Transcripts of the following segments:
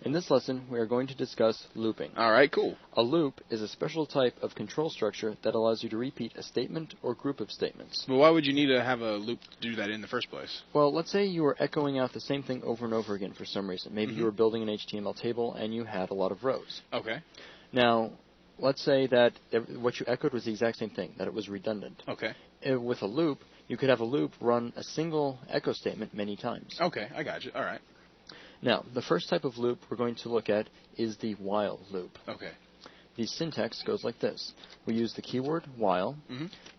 In this lesson, we are going to discuss looping. Alright, cool. A loop is a special type of control structure that allows you to repeat a statement or group of statements. But why would you need to have a loop to do that in the first place? Well, let's say you were echoing out the same thing over and over again for some reason. Maybe you were building an HTML table and you had a lot of rows. Okay. Now, let's say that what you echoed was the exact same thing, that it was redundant. Okay. With a loop, you could have a loop run a single echo statement many times. Okay, I got you. Alright. Now, the first type of loop we're going to look at is the while loop. Okay. The syntax goes like this. We use the keyword while,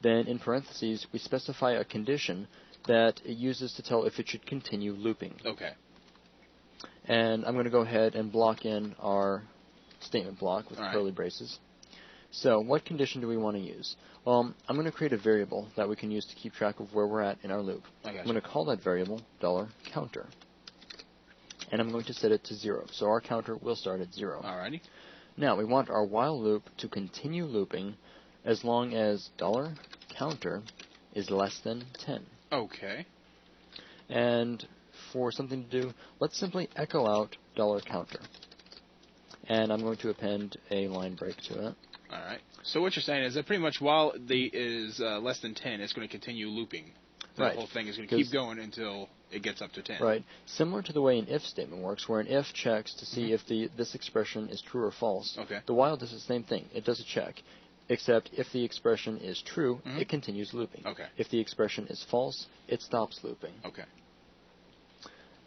then in parentheses we specify a condition that it uses to tell if it should continue looping. Okay. And I'm going to go ahead and block in our statement block with curly braces. So what condition do we want to use? Well, I'm going to create a variable that we can use to keep track of where we're at in our loop. I'm going to call that variable $counter. And I'm going to set it to 0. So our counter will start at 0. Alrighty. Now, we want our while loop to continue looping as long as $counter is less than 10. Okay. And for something to do, let's simply echo out $counter. And I'm going to append a line break to it. Alright. So what you're saying is that pretty much while the is less than 10, it's going to continue looping. The whole thing is going to keep going until it gets up to 10. Right. Similar to the way an if statement works, where an if checks to see if this expression is true or false. Okay. The while does the same thing. It does a check, except if the expression is true, it continues looping. Okay. If the expression is false, it stops looping. Okay.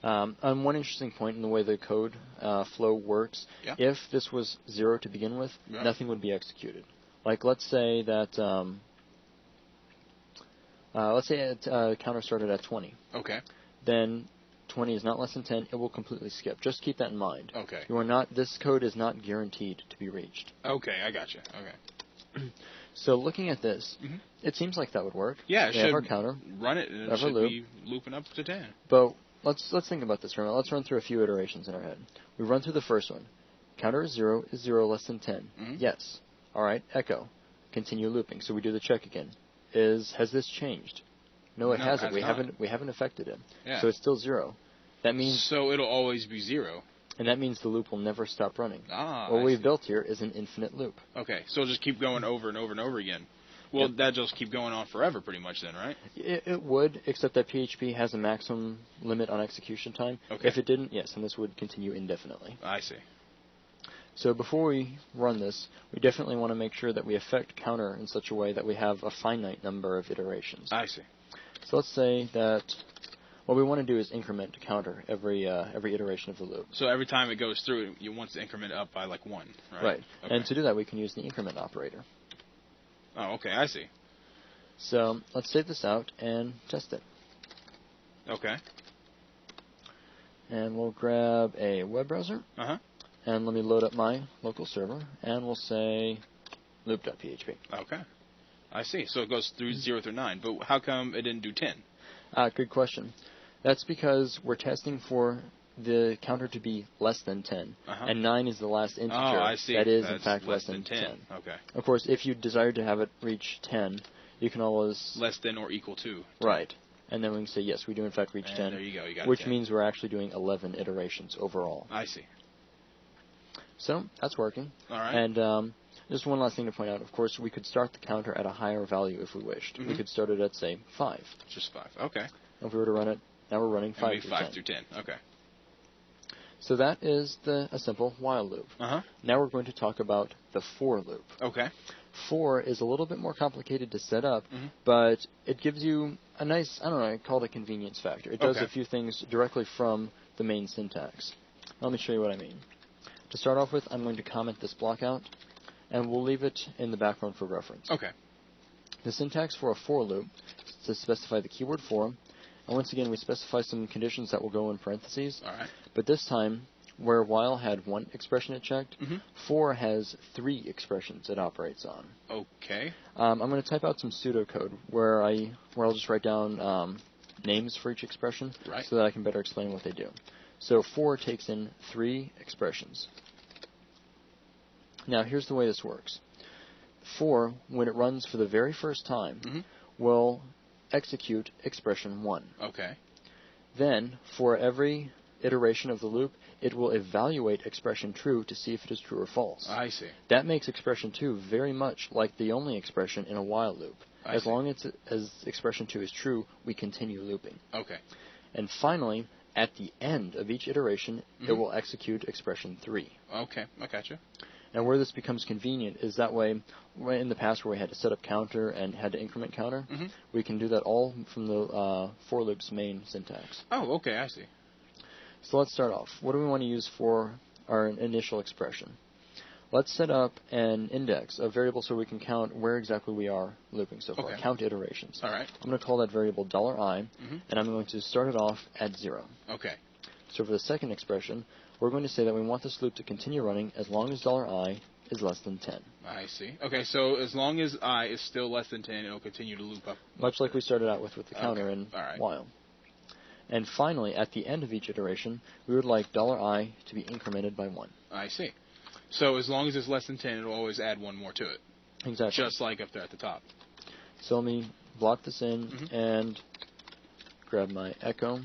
On one interesting point in the way the code flow works, if this was 0 to begin with, nothing would be executed. Like, let's say that... let's say counter started at 20. Okay. Then 20 is not less than 10. It will completely skip. Just keep that in mind. Okay. You are not. This code is not guaranteed to be reached. Okay, I got you. Okay. So looking at this, it seems like that would work. Yeah, it should have our counter. Run it, and it should be looping up to 10. But let's think about this for a minute. Let's run through a few iterations in our head. We run through the first one. Counter is 0 less than 10. Yes. All right. Echo. Continue looping. So we do the check again. Has this changed? No, it hasn't. We haven't affected it. Yeah. So it's still 0. That means so it'll always be 0. And that means the loop will never stop running. Ah. What we've built here is an infinite loop. Okay. So it'll just keep going over and over and over again. Well, that'll just keep going on forever pretty much then, right? It would, except that PHP has a maximum limit on execution time. Okay. If it didn't, yes, and this would continue indefinitely. I see. So before we run this, we definitely want to make sure that we affect counter in such a way that we have a finite number of iterations. I see. So let's say that what we want to do is increment counter every iteration of the loop. So every time it goes through, you want to increment it up by like 1, right? Right. Okay. And to do that, we can use the increment operator. Oh, okay, I see. So let's save this out and test it. Okay. And we'll grab a web browser. And let me load up my local server, and we'll say loop.php. Okay. I see. So it goes through 0 through 9, but how come it didn't do 10? Good question. That's because we're testing for the counter to be less than 10, and 9 is the last integer. Oh, I see. That is, That's in fact, less than 10. Okay. Of course, if you desire to have it reach 10, you can always... Less than or equal to. 10. Right. And then we can say, yes, we do, in fact, reach 10. There you go. You got which 10. means we're actually doing 11 iterations overall. I see. So, that's working. All right. And just one last thing to point out. Of course, we could start the counter at a higher value if we wished. We could start it at, say, 5. Just 5. Okay. If we were to run it, now we're running 5 through 10. 5 through 10. Okay. So that is a simple while loop. Now we're going to talk about the for loop. Okay. For is a little bit more complicated to set up, but it gives you a nice, I don't know, I call it a convenience factor. It does a few things directly from the main syntax. Let me show you what I mean. To start off with, I'm going to comment this block out, and we'll leave it in the background for reference. Okay. The syntax for a for loop is to specify the keyword for, and once again we specify some conditions that will go in parentheses. All right. But this time, where while had 1 expression it checked, for has 3 expressions it operates on. Okay. I'm going to type out some pseudocode where I'll just write down names for each expression so that I can better explain what they do. So for takes in 3 expressions. Now here's the way this works. For, when it runs for the very first time, will execute expression 1. Okay. Then, for every iteration of the loop, it will evaluate expression true to see if it is true or false. I see. That makes expression 2 very much like the only expression in a while loop. As long as expression 2 is true, we continue looping. Okay. And finally, at the end of each iteration, it will execute expression 3. Okay, I gotcha. And where this becomes convenient is that way, in the past where we had to set up counter and had to increment counter, we can do that all from the for loop's main syntax. Oh, okay, I see. So let's start off. What do we want to use for our initial expression? Let's set up an index, a variable, so we can count where exactly we are looping so far. Count iterations. All right. I'm going to call that variable $i, and I'm going to start it off at 0. Okay. So for the second expression, we're going to say that we want this loop to continue running as long as $i is less than 10. I see. Okay, so as long as I is still less than 10, it'll continue to loop up. Much like we started out with the counter in while. And finally, at the end of each iteration, we would like $i to be incremented by 1. I see. So as long as it's less than 10, it'll always add 1 more to it. Exactly. Just like up there at the top. So let me block this in and grab my echo.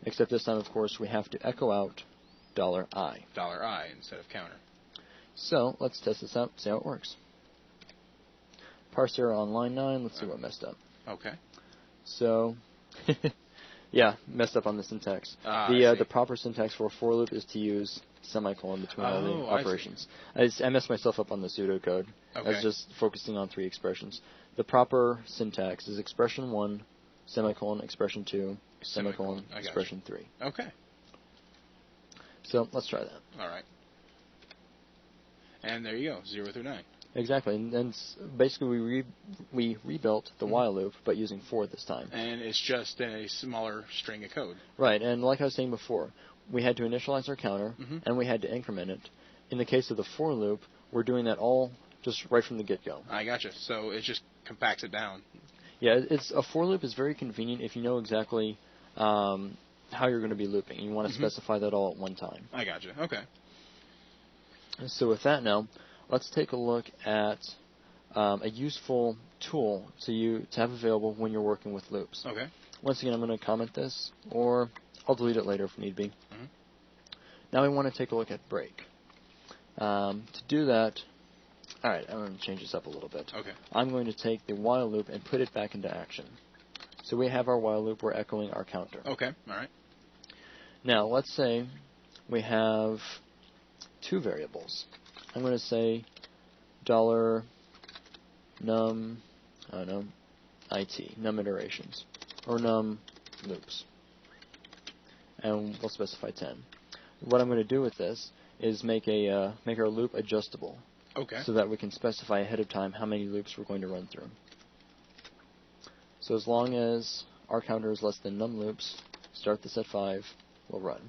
Except this time, of course, we have to echo out $i. $i instead of counter. So let's test this out, see how it works. Parse error on line 9. Let's see what messed up. Okay. So, yeah, messed up on the syntax. The proper syntax for a for loop is to use semicolon between all the operations. I messed myself up on the pseudocode. I was just focusing on 3 expressions. The proper syntax is expression 1, semicolon, expression 2, semicolon, expression 3. Okay. So let's try that. All right. And there you go, 0 through 9. Exactly, and basically we rebuilt the while loop, but using for this time. And it's just a smaller string of code. Right, and like I was saying before, we had to initialize our counter, and we had to increment it. In the case of the for loop, we're doing that all just right from the get-go. I gotcha. So it just compacts it down. Yeah, a for loop is very convenient if you know exactly how you're going to be looping. You want to specify that all at one time. I gotcha. Okay. So with that now, let's take a look at a useful tool to have available when you're working with loops. Okay. Once again, I'm going to comment this, or I'll delete it later if need be. Now we want to take a look at break. To do that, all right, I'm going to change this up a little bit. Okay. I'm going to take the while loop and put it back into action. So we have our while loop. We're echoing our counter. Okay. All right. Now let's say we have 2 variables. I'm going to say $num, I don't know, it, num iterations, or num loops. And we'll specify 10. What I'm going to do with this is make our loop adjustable. Okay. So that we can specify ahead of time how many loops we're going to run through. So as long as our counter is less than num loops, start this at 5, we'll run.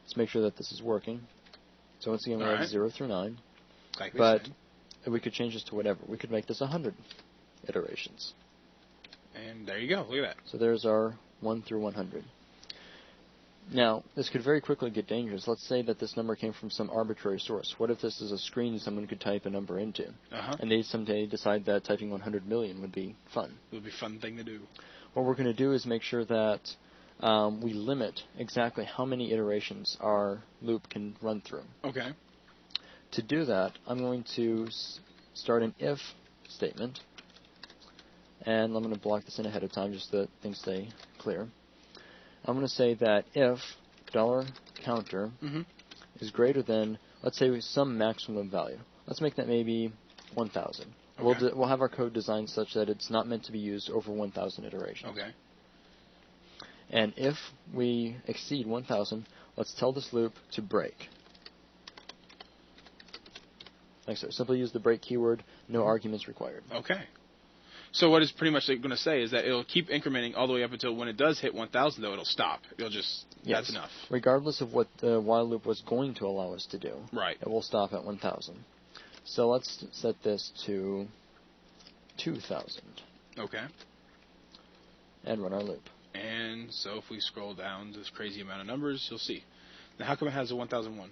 Let's make sure that this is working. So once again, we have 0 through 9. Like but we could change this to whatever. We could make this 100 iterations. And there you go. Look at that. So there's our 1 through 100. Now, this could very quickly get dangerous. Let's say that this number came from some arbitrary source. What if this is a screen someone could type a number into? And they someday decide that typing 100 million would be fun. It would be a fun thing to do. What we're going to do is make sure that we limit exactly how many iterations our loop can run through. Okay. To do that, I'm going to start an if statement. And I'm going to block this in ahead of time just so that things stay clear. I'm going to say that if $counter is greater than, let's say, some maximum value. Let's make that maybe 1,000. Okay. We'll have our code designed such that it's not meant to be used over 1,000 iterations. Okay. And if we exceed 1,000, let's tell this loop to break. Like so. Simply use the break keyword, no arguments required. Okay. So what it's pretty much going to say is that it'll keep incrementing all the way up until when it does hit 1,000, though, it'll stop. It'll just, that's enough. Regardless of what the while loop was going to allow us to do. Right. It will stop at 1,000. So let's set this to 2,000. Okay. And run our loop. And so if we scroll down this crazy amount of numbers, you'll see. Now, how come it has a 1,001?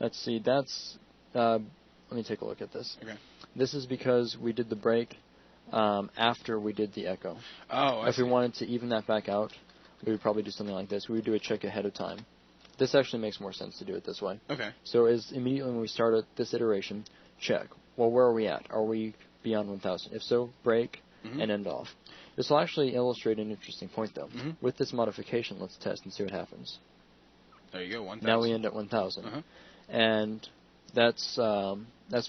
Let's see. That's, let me take a look at this. Okay. This is because we did the break after we did the echo. Oh, I see. If we wanted to even that back out, we would probably do something like this. We would do a check ahead of time. This actually makes more sense to do it this way. Okay. So is immediately when we start at this iteration, check. Well, where are we at? Are we beyond 1,000? If so, break and end off. This will actually illustrate an interesting point, though. With this modification, let's test and see what happens. There you go, 1,000. Now we end at 1,000. And that's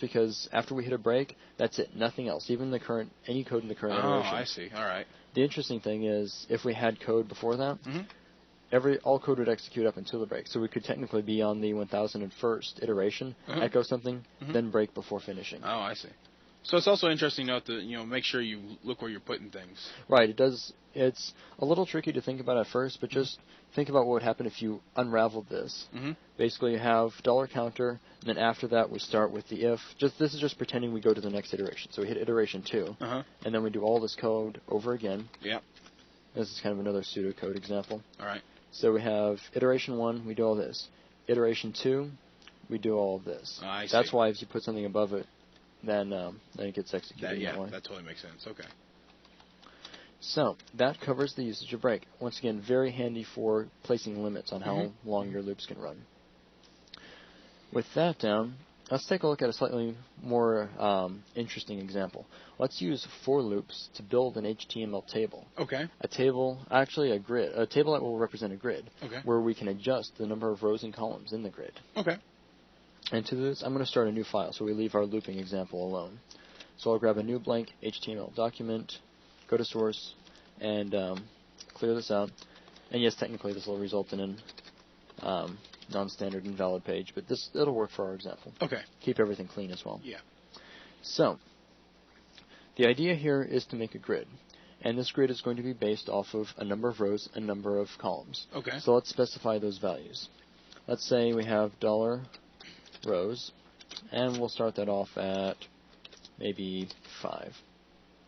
because after we hit a break, that's it. Nothing else. Even any code in the current iteration. Oh, I see. All right. The interesting thing is, if we had code before that, all code would execute up until the break. So we could technically be on the 1001st iteration, echo something, then break before finishing. Oh, I see. So it's also interesting to note that, make sure you look where you're putting things. Right. It does. It's a little tricky to think about at first, but just think about what would happen if you unraveled this. Basically, you have $counter, and then after that we start with the if. This is just pretending we go to the next iteration. So we hit iteration 2, and then we do all this code over again. Yeah. This is kind of another pseudocode example. All right. So we have iteration 1, we do all this. Iteration 2, we do all of this. I see. That's why if you put something above it, then it gets executed that way. That totally makes sense. Okay. So that covers the usage of break. Once again, very handy for placing limits on how long your loops can run. With that down, let's take a look at a slightly more interesting example. Let's use for loops to build an HTML table. Okay. A table, actually a grid, a table that will represent a grid, okay, where we can adjust the number of rows and columns in the grid. Okay. And to this, I'm going to start a new file, so we leave our looping example alone. So I'll grab a new blank HTML document, go to source, and clear this out. And yes, technically this will result in a non-standard invalid page, but it'll work for our example. Okay. Keep everything clean as well. Yeah. So the idea here is to make a grid. And this grid is going to be based off of a number of rows, a number of columns. Okay. So let's specify those values. Let's say we have $rows, and we'll start that off at maybe 5.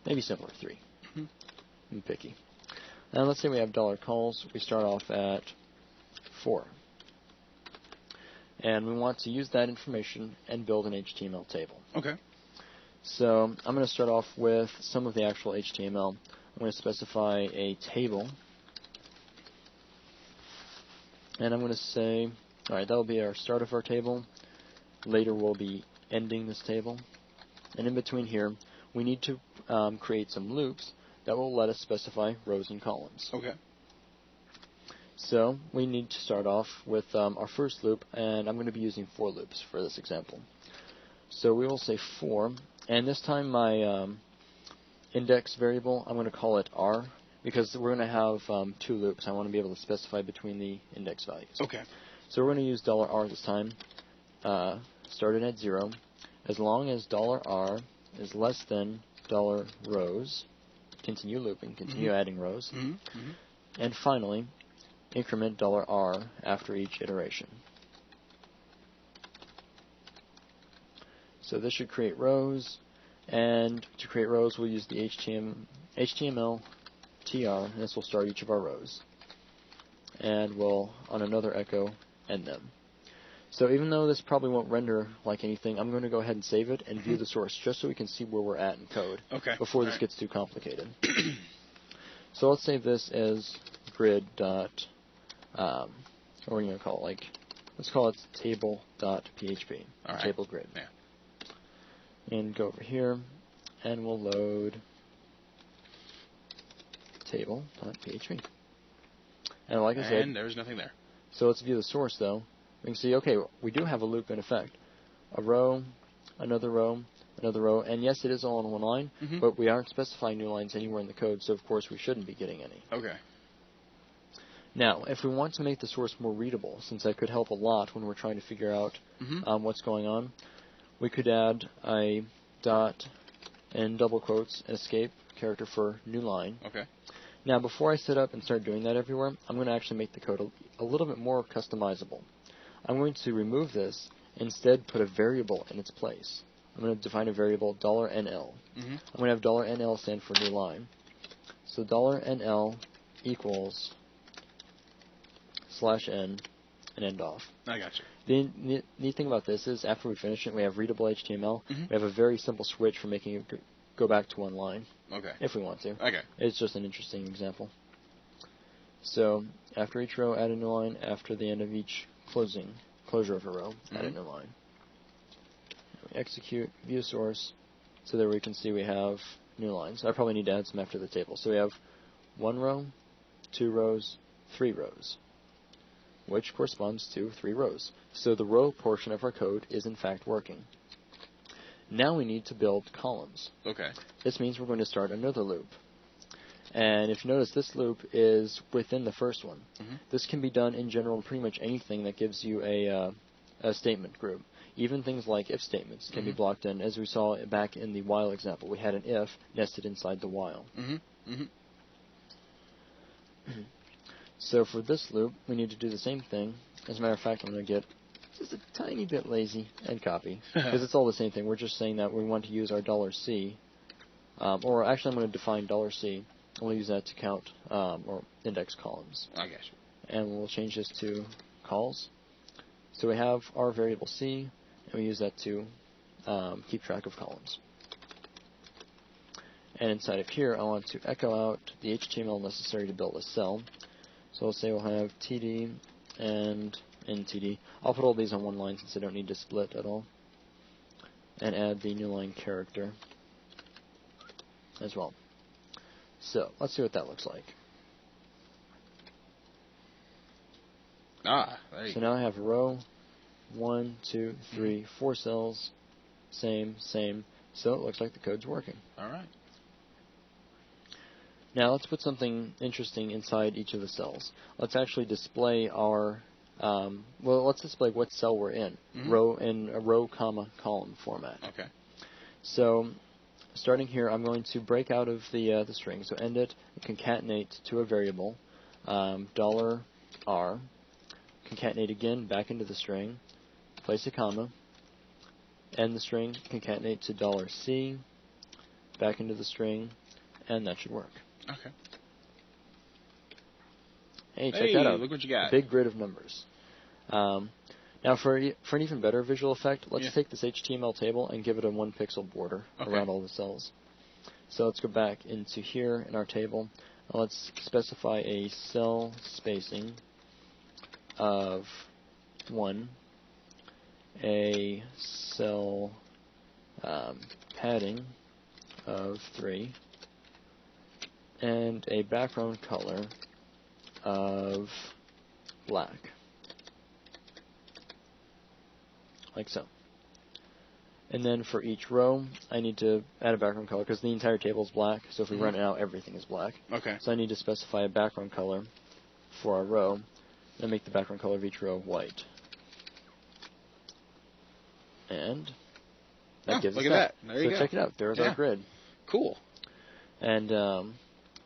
Maybe simpler, 3. I'm picky. And let's say we have $calls. We start off at 4. And we want to use that information and build an HTML table. Okay. So I'm going to start off with some of the actual HTML. I'm going to specify a table. And I'm going to say, alright, that'll be our start of our table. Later we'll be ending this table. And in between here, we need to create some loops that will let us specify rows and columns. Okay. So we need to start off with our first loop, and I'm going to be using for loops for this example. So we will say for, and this time my index variable, I'm going to call it r, because we're going to have 2 loops. I want to be able to specify between the index values. Okay. So we're going to use $r this time, started at 0. As long as $r is less than $rows, continue looping, continue adding rows. And finally, increment $r after each iteration. So this should create rows, and to create rows we'll use the HTML tr, and this will start each of our rows. And we'll, on another echo, end them. So even though this probably won't render like anything, I'm going to go ahead and save it and view the source just so we can see where we're at in code before this gets too complicated. So let's save this as grid dot, what are we going to call it? Like, let's call it table.php, table grid. Yeah. And go over here, and we'll load table.php. And like I said, and there's nothing there. So let's view the source though. We can see, okay, we do have a loop in effect. A row, another row, another row, and yes, it is all in one line, but we aren't specifying new lines anywhere in the code, so of course we shouldn't be getting any. Okay. Now, if we want to make the source more readable, since that could help a lot when we're trying to figure out what's going on, we could add a dot and double quotes and escape character for new line. Okay. Now, before I set up and start doing that everywhere, I'm going to actually make the code a little bit more customizable. I'm going to remove this, instead put a variable in its place. I'm going to define a variable $NL. I'm going to have $NL stand for new line. So $NL equals /n and end off. I got you. The neat thing about this is after we finish it, we have readable HTML. We have a very simple switch for making it go back to one line. Okay. If we want to. Okay. It's just an interesting example. So after each row, add a new line. After the end of each closure of a row, add a new line. We execute, view source, so there we can see we have new lines. I probably need to add some after the table. So we have 1 row, 2 rows, 3 rows, which corresponds to 3 rows. So the row portion of our code is in fact working. Now we need to build columns. Okay. This means we're going to start another loop. And if you notice, this loop is within the first one. This can be done in general in pretty much anything that gives you a statement group. Even things like if statements can be blocked in. As we saw back in the while example, we had an if nested inside the while. So for this loop, we need to do the same thing. As a matter of fact, I'm going to get just a tiny bit lazy and copy, because it's all the same thing. We're just saying that we want to use our $C, or actually I'm going to define $C. We'll use that to count or index columns. I got you. And we'll change this to calls. So we have our variable C, and we use that to keep track of columns. And inside of here, I want to echo out the HTML necessary to build a cell. So we'll say we'll have TD and NTD. I'll put all these on one line since I don't need to split at all. And add the new line character as well. So let's see what that looks like. There you So go. now I have row 1, 2, 3, 4 cells. Same. So it looks like the code's working. All right. Now let's put something interesting inside each of the cells. Let's actually display our, let's display what cell we're in, row in a row, comma, column format. Okay. So starting here, I'm going to break out of the string. So end it, concatenate to a variable, $R, concatenate again back into the string, place a comma, end the string, concatenate to $C, back into the string, and that should work. Okay. Hey, check that out. Look what you got. A big grid of numbers. Now, for an even better visual effect, let's take this HTML table and give it a 1-pixel border around all the cells. So let's go back into here in our table. Let's specify a cell spacing of 1, a cell padding of 3, and a background color of black. Like so. And then for each row, I need to add a background color because the entire table is black. So if we run it out, everything is black. Okay. So I need to specify a background color for our row and make the background color of each row white. And that gives us that. There you go. Check it out. There's our grid. Cool. And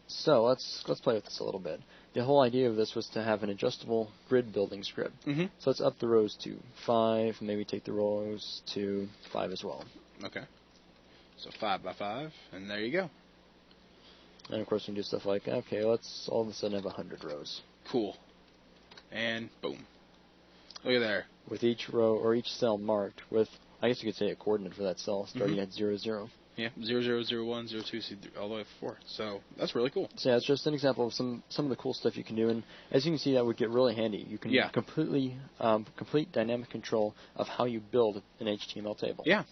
so let's play with this a little bit. The whole idea of this was to have an adjustable grid building script. So let's up the rows to 5, maybe take the rows to 5 as well. Okay. So 5 by 5, and there you go. And of course we can do stuff like, okay, let's all of a sudden have 100 rows. Cool. And boom. Look at there. With each row or each cell marked with, I guess you could say a coordinate for that cell, starting at 0, 0. Yeah, 0, 0, 0, 1, 0, 2, all the way to 4. So that's really cool. So yeah, it's just an example of some of the cool stuff you can do. And as you can see, that would get really handy. You can complete dynamic control of how you build an HTML table. Yeah.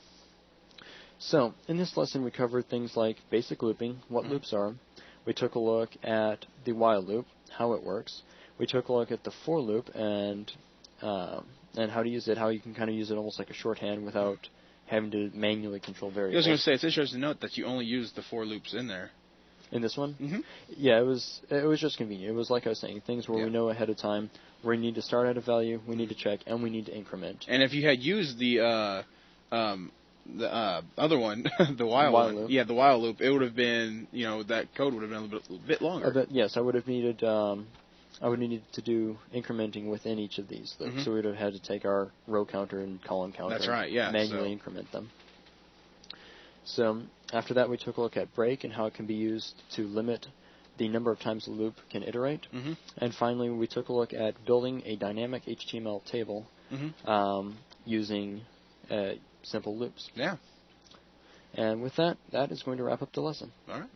So in this lesson, we covered things like basic looping, what loops are. We took a look at the while loop, how it works. We took a look at the for loop and how to use it, how you can kind of use it almost like a shorthand without having to manually control variables. I was going to say, it's interesting to note that you only use the for loops in there. In this one? Yeah, it was just convenient. It was like I was saying, things where we know ahead of time where we need to start at a value, we need to check, and we need to increment. And if you had used the other one, the while loop. Yeah, the while loop, it would have been, that code would have been a little bit longer. Yes, I would have needed to do incrementing within each of these loops. So we would have had to take our row counter and column counter and manually increment them. So after that, we took a look at break and how it can be used to limit the number of times the loop can iterate. And finally, we took a look at building a dynamic HTML table using simple loops. Yeah. And with that, that is going to wrap up the lesson. All right.